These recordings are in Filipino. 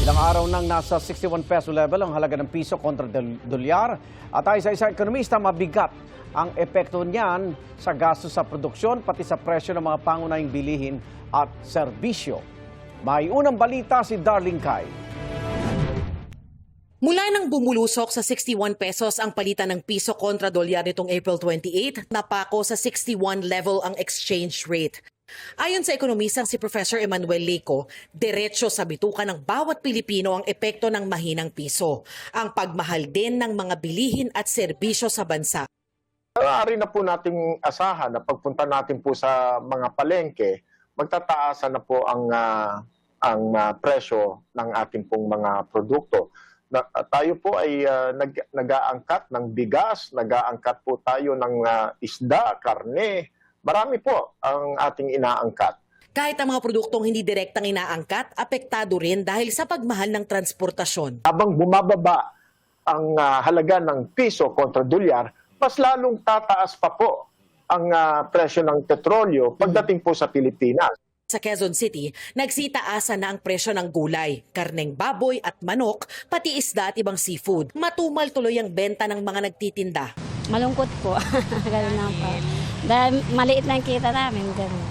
Ilang araw nang nasa 61 peso level ang halaga ng piso kontra dolyar at ayon sa isang ekonomista, mabigat ang epekto niyan sa gastos sa produksyon pati sa presyo ng mga pangunahing bilihin at serbisyo. May unang balita si Darlene Kai. Mula nang bumulusok sa 61 pesos ang palitan ng piso kontra dolyar nitong April 28, napako sa 61 level ang exchange rate. Ayon sa ekonomisang si Professor Emmanuel Leco, diretso sa bituka ng bawat Pilipino ang epekto ng mahinang piso, ang pagmahal din ng mga bilihin at serbisyo sa bansa. Maaari na po nating asahan na pagpunta natin po sa mga palengke, magtataasan na po ang presyo ng ating pong mga produkto. Tayo po ay nag-aangkat ng bigas, nag-aangkat po tayo ng isda, karne. Marami po ang ating inaangkat. Kahit ang mga produktong hindi direktang inaangkat, apektado rin dahil sa pagmahal ng transportasyon. Habang bumababa ang halaga ng piso kontra dolyar, mas lalong tataas pa po ang presyo ng petrolyo pagdating po sa Pilipinas. Sa Quezon City, nagsitaasan na ang presyo ng gulay, karneng baboy at manok, pati isda at ibang seafood. Matumal tuloy ang benta ng mga nagtitinda. Malungkot po. Ganun na po. Dahil maliit lang kita namin, ganun.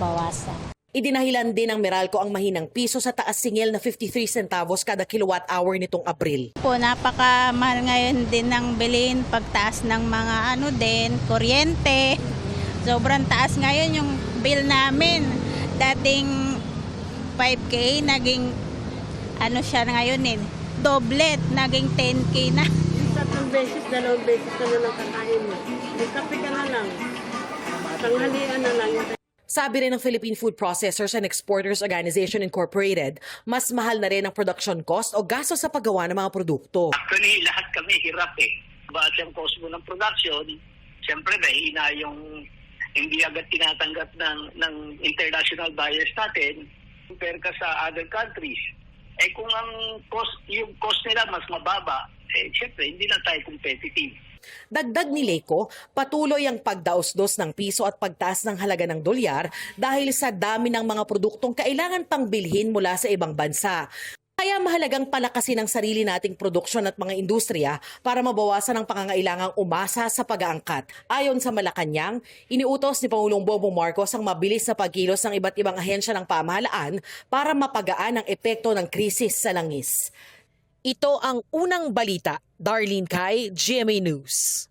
Bawasan. Idinahilan din ng Meralco ang mahinang piso sa taas singil na 53 centavos kada kilowatt hour nitong Abril. Po, napakamahal ngayon din ng bilhin, pagtaas ng mga kuryente. Sobrang taas ngayon yung bill namin. Dating 5K, naging siya ngayon doblet, naging 10K na. Tatlong beses, dalawang beses ka na lang kakain mo. May kape ka na lang. Tanghalian na lang. Sabi rin ng Philippine Food Processors and Exporters Organization Incorporated, mas mahal na rin ang production cost o gasto sa paggawa ng mga produkto. Actually, lahat kami hirap Base ang cost mo ng production, siyempre mahina yung hindi agad tinatanggap ng international buyers natin compare ka sa other countries. Kung yung cost nila mas mababa, siyempre hindi na tayo competitive. Dagdag ni Leco, patuloy ang pagdaos-dos ng piso at pagtaas ng halaga ng dolyar dahil sa dami ng mga produktong kailangan pang bilhin mula sa ibang bansa. Kaya mahalagang palakasin ang sarili nating produksyon at mga industriya para mabawasan ang pangangailangang umasa sa pag-aangkat. Ayon sa Malacanang, iniutos ni Pangulong Bongbong Marcos ang mabilis na pagkilos ng iba't ibang ahensya ng pamahalaan para mapagaan ang epekto ng krisis sa langis. Ito ang unang balita. Darlene Kai, GMA News.